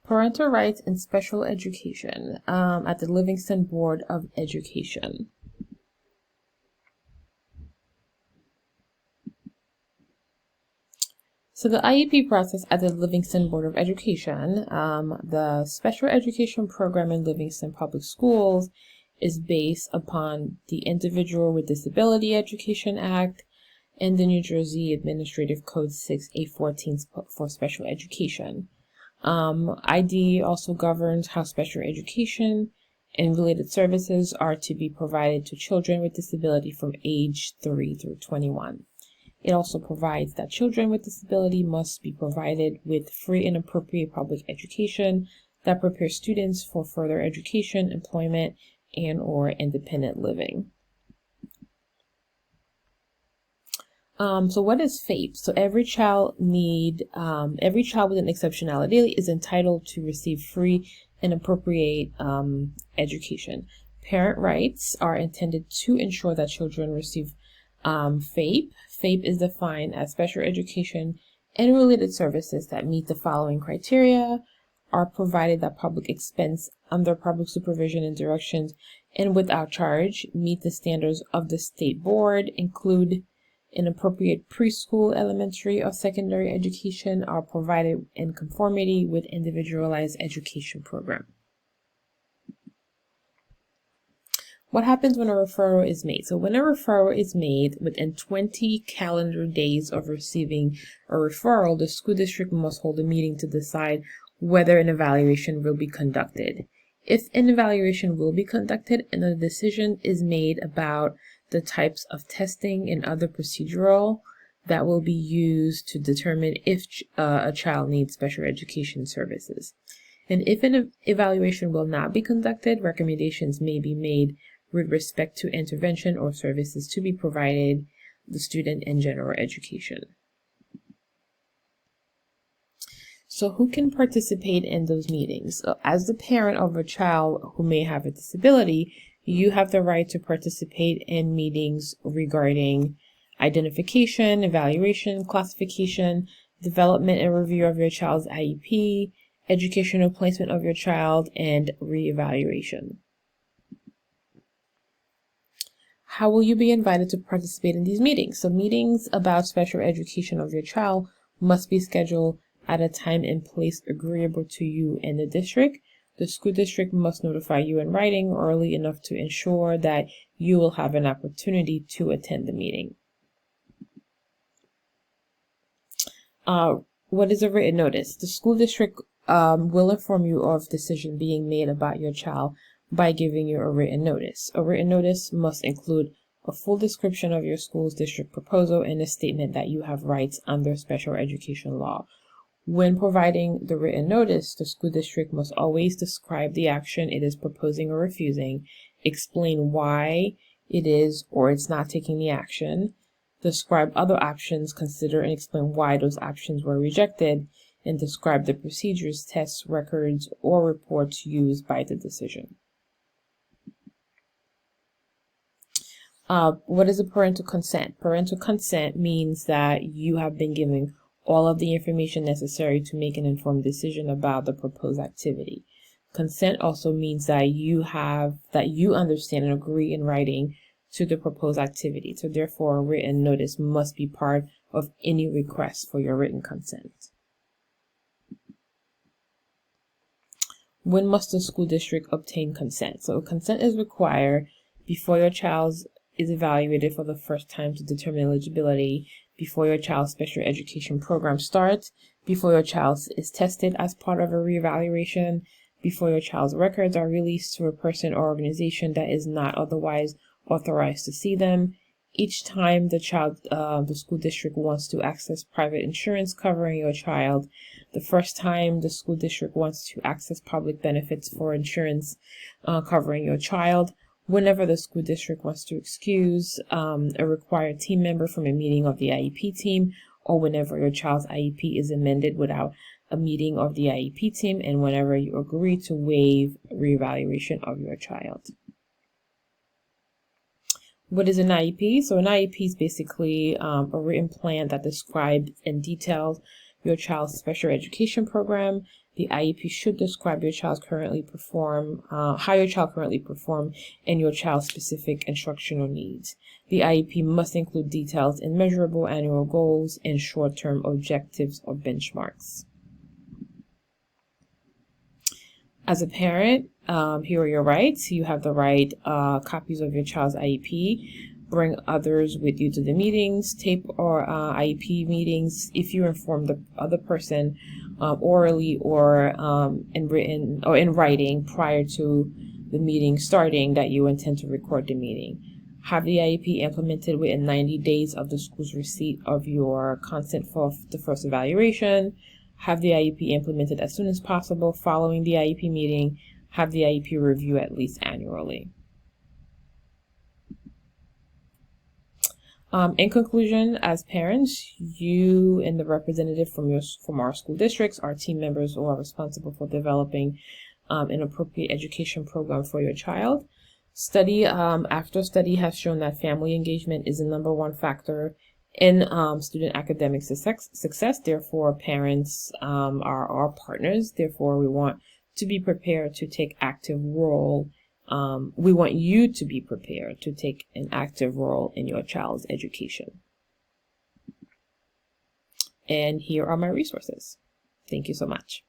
Parental rights in special education at the Livingston Board of Education. So the IEP process at the Livingston Board of Education, the special education program in Livingston Public Schools is based upon the Individual with Disability Education Act and the New Jersey Administrative Code 6/814 for special education. ID also governs how special education and related services are to be provided to children with disability from age 3 through 21. It also provides that children with disability must be provided with free and appropriate public education that prepares students for further education, employment, and/or independent living. So what is FAPE? So every child with an exceptionality is entitled to receive free and appropriate education. Parent rights are intended to ensure that children receive FAPE. FAPE is defined as special education and related services that meet the following criteria, are provided at public expense under public supervision and directions and without charge, meet the standards of the state board, include an appropriate preschool, elementary, or secondary education, are provided in conformity with individualized education program. What happens when a referral is made? So when a referral is made within 20 calendar days of receiving a referral, the school district must hold a meeting to decide whether an evaluation will be conducted. If an evaluation will be conducted and a decision is made about the types of testing and other procedural that will be used to determine if a child needs special education services. And if an evaluation will not be conducted, recommendations may be made with respect to intervention or services to be provided the student in general education. So who can participate in those meetings? So as the parent of a child who may have a disability, you have the right to participate in meetings regarding identification, evaluation, classification, development and review of your child's IEP, educational placement of your child, and reevaluation. How will you be invited to participate in these meetings? So meetings about special education of your child must be scheduled at a time and place agreeable to you and the district. The school district must notify you in writing early enough to ensure that you will have an opportunity to attend the meeting. What is a written notice? The school district will inform you of decision being made about your child by giving you a written notice. A written notice must include a full description of your school's district proposal and a statement that you have rights under special education law. When providing the written notice, the school district must always describe the action it is proposing or refusing, explain why it is or it's not taking the action, describe other options, consider and explain why those options were rejected, and describe the procedures, tests, records, or reports used by the decision. What is a parental consent? Parental consent means that you have been given all of the information necessary to make an informed decision about the proposed activity. Consent also means that you understand and agree in writing to the proposed activity. So therefore, a written notice must be part of any request for your written consent. When must the school district obtain consent? So consent is required before your child is evaluated for the first time to determine eligibility, before your child's special education program starts, before your child is tested as part of a reevaluation, before your child's records are released to a person or organization that is not otherwise authorized to see them, each time the school district wants to access private insurance covering your child, the first time the school district wants to access public benefits for insurance covering your child, whenever the school district wants to excuse a required team member from a meeting of the IEP team, or whenever your child's IEP is amended without a meeting of the IEP team, and whenever you agree to waive reevaluation of your child. What is an IEP? So an IEP is basically a written plan that describes and details your child's special education program. The IEP should describe your child's currently perform, how your child currently perform and your child's specific instructional needs. The IEP must include details in measurable annual goals and short-term objectives or benchmarks. As a parent, here are your rights. You have the right copies of your child's IEP. Bring others with you to the meetings, tape or IEP meetings. If you inform the other person orally or in written or in writing prior to the meeting starting that you intend to record the meeting. Have the IEP implemented within 90 days of the school's receipt of your consent for the first evaluation. Have the IEP implemented as soon as possible following the IEP meeting. Have the IEP review at least annually. In conclusion, as parents, you and the representative from our school districts are team members who are responsible for developing an appropriate education program for your child. Study after study has shown that family engagement is the #1 factor in student academic success. Therefore, parents are our partners. Therefore, we want to be prepared to take active role. We want you to be prepared to take an active role in your child's education. And here are my resources. Thank you so much.